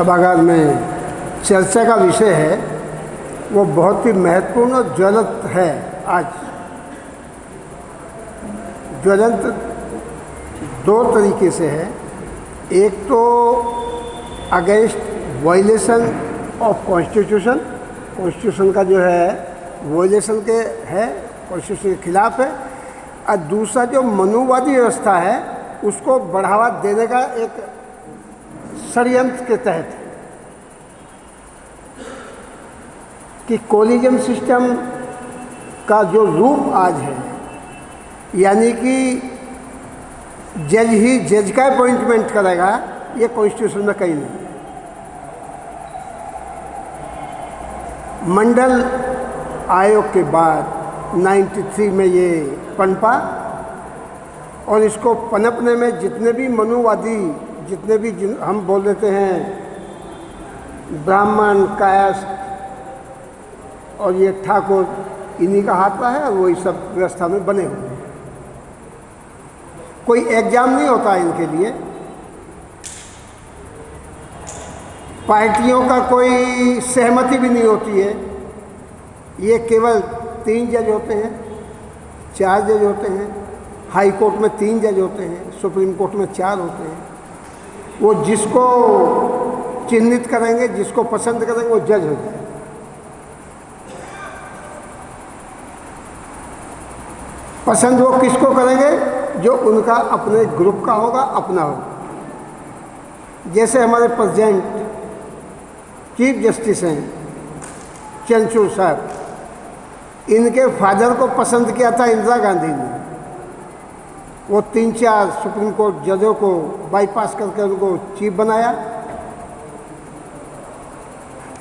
सभागार में चर्चा का विषय है वो बहुत ही महत्वपूर्ण और ज्वलंत है। आज ज्वलंत दो तरीके से है। एक तो against violation of constitution, constitution का जो है वायलेशन के है, कॉन्स्टिट्यूशन के खिलाफ है। और दूसरा जो मनुवादी व्यवस्था है उसको बढ़ावा देने का एक षड्यंत्र के तहत कि कोलिजियम सिस्टम का जो रूप आज है, यानी कि जज ही जज का अपॉइंटमेंट करेगा, ये कॉन्स्टिट्यूशन में कहीं नहीं है। मंडल आयोग के बाद 93 में ये पनपा और इसको पनपने में जितने भी मनुवादी, जितने भी हम बोल देते हैं ब्राह्मण, कायस्थ और ये ठाकुर, इन्हीं का हाथ है और वही सब व्यवस्था में बने हुए हैं। कोई एग्जाम नहीं होता इनके लिए, पार्टियों का कोई सहमति भी नहीं होती है। ये केवल 3 जज होते हैं, 4 जज होते हैं, हाई कोर्ट में 3 जज होते हैं, सुप्रीम कोर्ट में 4 होते हैं। वो जिसको चिन्हित करेंगे, जिसको पसंद करेंगे, वो जज हो जाए। पसंद वो किसको करेंगे? जो उनका अपने ग्रुप का होगा, अपना होगा। जैसे हमारे प्रेसिडेंट चीफ जस्टिस हैं चंद्रचूड़ साहब, इनके फादर को पसंद किया था इंदिरा गांधी ने। वो 3-4 सुप्रीम कोर्ट जजों को बाईपास करके उनको चीफ बनाया।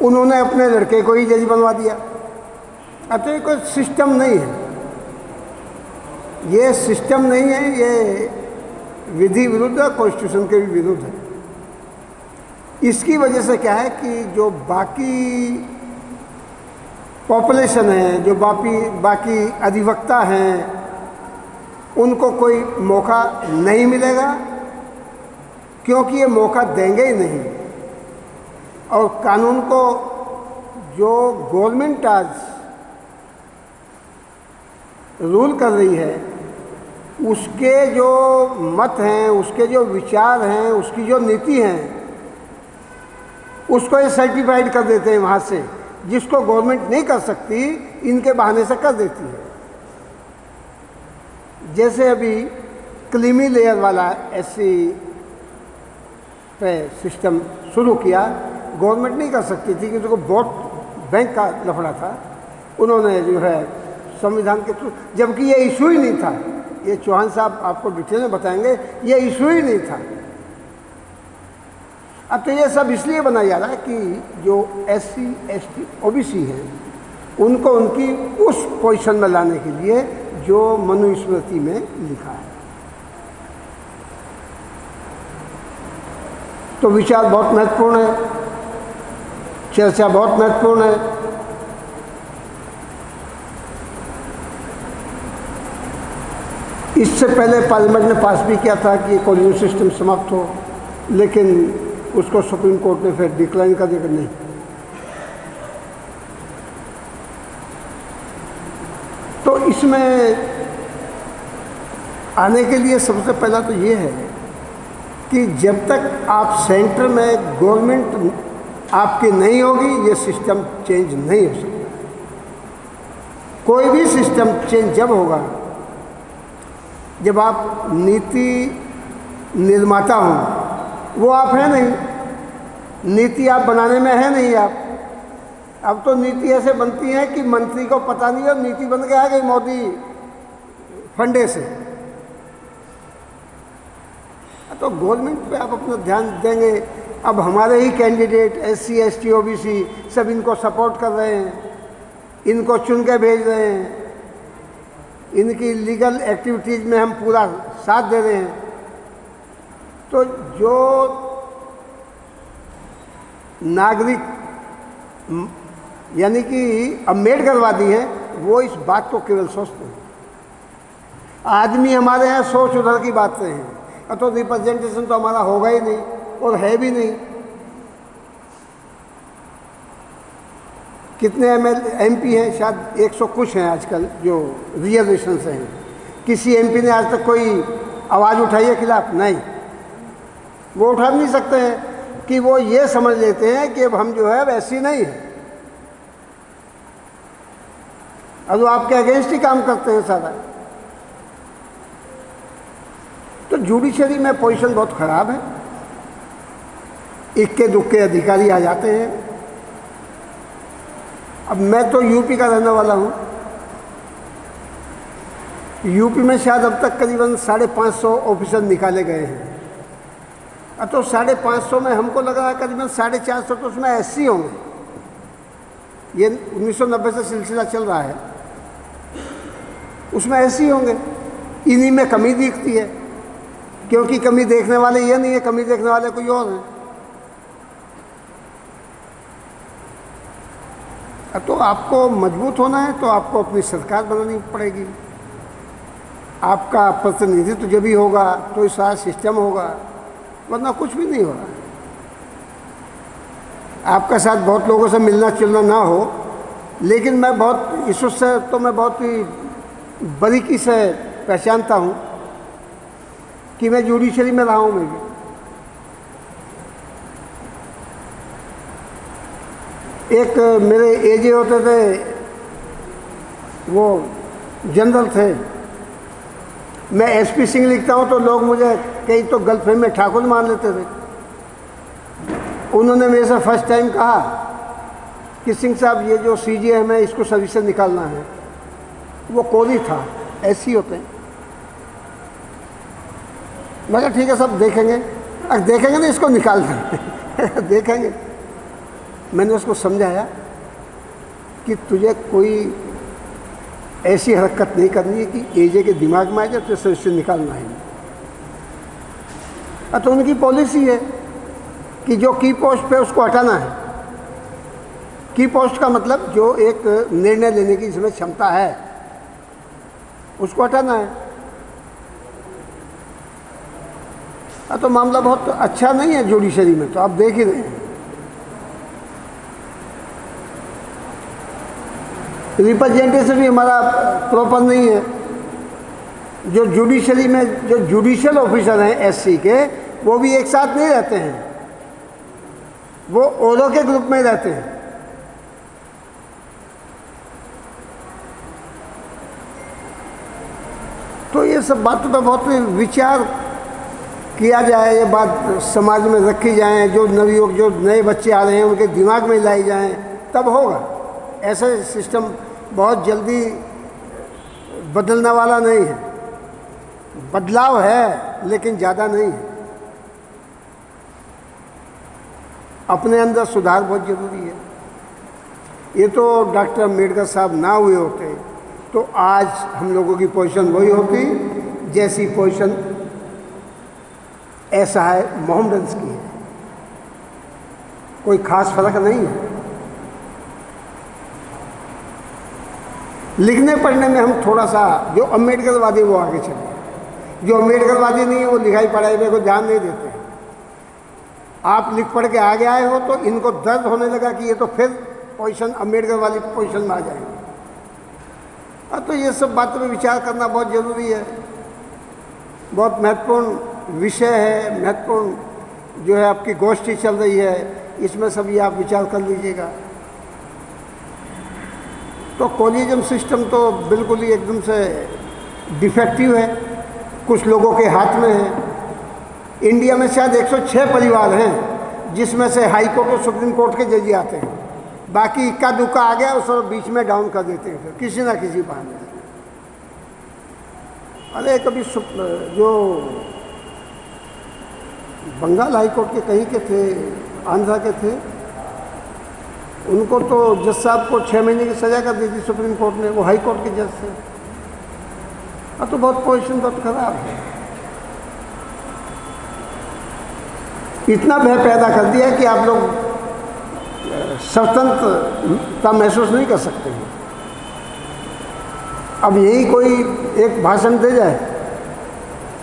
उन्होंने अपने लड़के को ही जज बनवा दिया। अतः कोई सिस्टम नहीं है, ये सिस्टम नहीं है, ये विधि विरुद्ध है, कॉन्स्टिट्यूशन के भी विरुद्ध है। इसकी वजह से क्या है कि जो बाकी पॉपुलेशन है, जो बाकी अधिवक्ता हैं, उनको कोई मौका नहीं मिलेगा, क्योंकि ये मौका देंगे ही नहीं। और कानून को जो गवर्नमेंट आज रूल कर रही है, उसके जो मत हैं, उसके जो विचार हैं, उसकी जो नीति हैं, उसको ये सर्टिफाइड कर देते हैं वहाँ से। जिसको गवर्नमेंट नहीं कर सकती, इनके बहाने से कर देती है। जैसे अभी क्रीमी लेयर वाला एससी पे सिस्टम शुरू किया, गवर्नमेंट नहीं कर सकती थी क्योंकि वोट बैंक का लफड़ा था। उन्होंने जो है संविधान के थ्रू, जबकि ये इशू ही नहीं था। ये चौहान साहब आपको डिटेल में बताएंगे, ये इशू ही नहीं था। अब तो ये सब इसलिए बनाया जा रहा है कि जो SC, ST, OBC हैं, उनको उनकी उस पोजीशन में लाने के लिए जो मनुस्मृति में लिखा है। तो विचार बहुत महत्वपूर्ण है, चर्चा बहुत महत्वपूर्ण है। इससे पहले पार्लियामेंट ने पास भी किया था कि कोलिजियम सिस्टम समाप्त हो, लेकिन उसको सुप्रीम कोर्ट ने फिर डिक्लाइन कर दिया कि नहीं। तो इसमें आने के लिए सबसे पहला तो ये है कि जब तक आप सेंटर में गवर्नमेंट आपकी नहीं होगी, ये सिस्टम चेंज नहीं हो सकता। कोई भी सिस्टम चेंज जब होगा जब आप नीति निर्माता हों। वो आप हैं नहीं, नीति आप बनाने में है नहीं आप। अब तो नीति ऐसे बनती है कि मंत्री को पता नहीं, और नीति बन के आ गई मोदी फंडे से। तो गवर्नमेंट पे आप अपना ध्यान देंगे। अब हमारे ही कैंडिडेट SC, ST, OBC सब इनको सपोर्ट कर रहे हैं, इनको चुन के भेज रहे हैं, इनकी लीगल एक्टिविटीज़ में हम पूरा साथ दे रहे हैं। तो जो नागरिक यानी कि अम्बेडकरवादी है, वो इस बात को केवल सोचते हैं। आदमी हमारे यहाँ सोच उधर की बातें हैं, तो रिप्रेजेंटेशन तो हमारा होगा ही नहीं और है भी नहीं। कितने एमपी हैं, शायद 100 कुछ हैं आजकल जो रिजर्वेशन से हैं। किसी एमपी ने आज तक कोई आवाज़ उठाई है खिलाफ? नहीं, वो उठा नहीं सकते हैं कि वो ये समझ लेते हैं कि अब हम जो है वैसी नहीं है, अब वो आपके अगेंस्ट ही काम करते हैं सारा। तो जुडिशरी में पोजीशन बहुत ख़राब है, इक्के दुक्के अधिकारी आ जाते हैं। अब मैं तो यूपी का रहने वाला हूँ, यूपी में शायद अब तक करीबन 550 ऑफिसर निकाले गए हैं। अब तो 550 में हमको लग रहा है करीबन 450 तो उसमें एससी होंगे। ये 1990 से सिलसिला चल रहा है, उसमें एससी होंगे। इन्हीं में कमी दिखती है, क्योंकि कमी देखने वाले ये नहीं है, कमी देखने वाले कोई और हैं। तो आपको मजबूत होना है तो आपको अपनी सरकार बनानी पड़ेगी। आपका प्रतिनिधित्व जब भी होगा तो इस सारा सिस्टम होगा, वरना कुछ भी नहीं होगा। आपका साथ बहुत लोगों से मिलना जुलना ना हो, लेकिन मैं बहुत इस उससे तो मैं बहुत ही बारीकी से पहचानता हूँ कि मैं जुडिशरी में रहा हूँ। मैं भी एक मेरे एजे होते थे, वो जनरल थे। मैं एसपी सिंह लिखता हूँ तो लोग मुझे कई तो गर्लफ्रेंड में ठाकुर मान लेते थे। उन्होंने मेरे से फर्स्ट टाइम कहा कि सिंह साहब ये जो सीजे है, मैं इसको सर्विस से निकालना है। वो कोरी था, ऐसी होते हैं। मैं कहा ठीक है सब देखेंगे। अगर देखेंगे ना इसको निकाल दें देखेंगे। मैंने उसको समझाया कि तुझे कोई ऐसी हरकत नहीं करनी है कि एजे के दिमाग में आ जाए तो सर्विस से निकालना है। तो उनकी पॉलिसी है कि जो की पोस्ट पे उसको हटाना है। की पोस्ट का मतलब जो एक निर्णय लेने की जिसमें क्षमता है उसको हटाना है। तो मामला बहुत अच्छा नहीं है जुडिशरी में, तो आप देख ही रहे हैं। रिप्रेजेंटेशन भी हमारा प्रॉपर नहीं है। जो जुडिशरी में जो जुडिशियल ऑफिसर हैं एससी के, वो भी एक साथ नहीं रहते हैं, वो औरों के ग्रुप में रहते हैं। तो ये सब बातों पर बहुत विचार किया जाए, ये बात समाज में रखी जाए, जो नवयुवक जो नए बच्चे आ रहे हैं उनके दिमाग में लाई जाएं, तब होगा। ऐसा सिस्टम बहुत जल्दी बदलने वाला नहीं है। बदलाव है लेकिन ज़्यादा नहीं है। अपने अंदर सुधार बहुत ज़रूरी है। ये तो डॉक्टर अम्बेडकर साहब ना हुए होते तो आज हम लोगों की पोजीशन वही होती जैसी पोजीशन ऐसा है मोहम्मदन्स की है। कोई खास फर्क नहीं है। लिखने पढ़ने में हम थोड़ा सा, जो अम्बेडकरवादी वो आगे चले, जो अम्बेडकरवादी नहीं है वो लिखाई पढ़ाई में को ध्यान नहीं देते। आप लिख पढ़ के आगे आए हो तो इनको दर्द होने लगा कि ये तो फिर पोजीशन अम्बेडकर वाली पोजीशन में आ जाएंगे। तो ये सब बातों में विचार करना बहुत ज़रूरी है। बहुत महत्वपूर्ण विषय है, महत्वपूर्ण जो है आपकी गोष्ठी चल रही है, इसमें सभी आप विचार कर लीजिएगा। तो कॉलेजियम सिस्टम तो बिल्कुल ही एकदम से डिफेक्टिव है, कुछ लोगों के हाथ में है। इंडिया में शायद 106 परिवार हैं जिसमें से हाई कोर्ट और सुप्रीम कोर्ट के जज आते हैं। बाकी इक्का दुक्का आ गया, उस बीच में डाउन कर देते हैं फिर किसी ना किसी बहाने। अरे कभी जो बंगाल हाई कोर्ट के कहीं के थे, आंध्रा के थे, उनको तो जज साहब को 6 महीने की सज़ा कर दी थी सुप्रीम कोर्ट ने, वो हाई कोर्ट के जज थे। तो बहुत पोजीशन बहुत खराब है। इतना भय पैदा कर दिया कि आप लोग स्वतंत्रता महसूस नहीं कर सकते हैं। अब यही कोई एक भाषण दे जाए,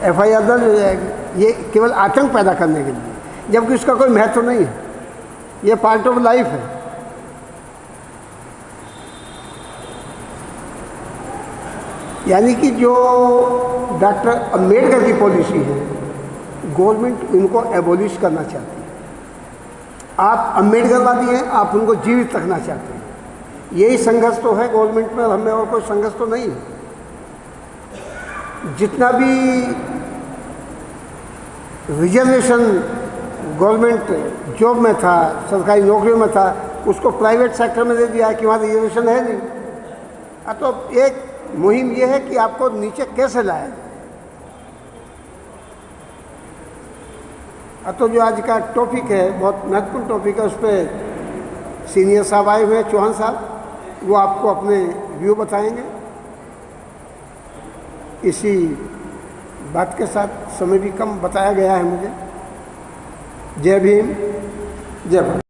FIR दर्ज हो जाएगी, ये केवल आतंक पैदा करने के लिए, जबकि उसका कोई महत्व नहीं है। ये पार्ट ऑफ लाइफ है। यानी कि जो डॉक्टर अम्बेडकर की पॉलिसी है, गवर्नमेंट उनको एबॉलिश करना चाहती है। आप अम्बेडकरवादी हैं, आप उनको जीवित रखना चाहते हैं। यही संघर्ष तो है गवर्नमेंट में, हमें और कोई संघर्ष तो नहीं है। जितना भी रिजर्वेशन गवर्नमेंट जॉब में था, सरकारी नौकरियों में था, उसको प्राइवेट सेक्टर में दे दिया कि वहाँ रिजर्वेशन है नहीं। तो एक मुहिम ये है कि आपको नीचे कैसे लाया जाए। तो जो आज का टॉपिक है, बहुत महत्वपूर्ण टॉपिक है, उस पर सीनियर साहब आए हुए हैं, चौहान साहब, वो आपको अपने व्यू बताएंगे। इसी बात के साथ समय भी कम बताया गया है मुझे। जय भीम, जय भारत।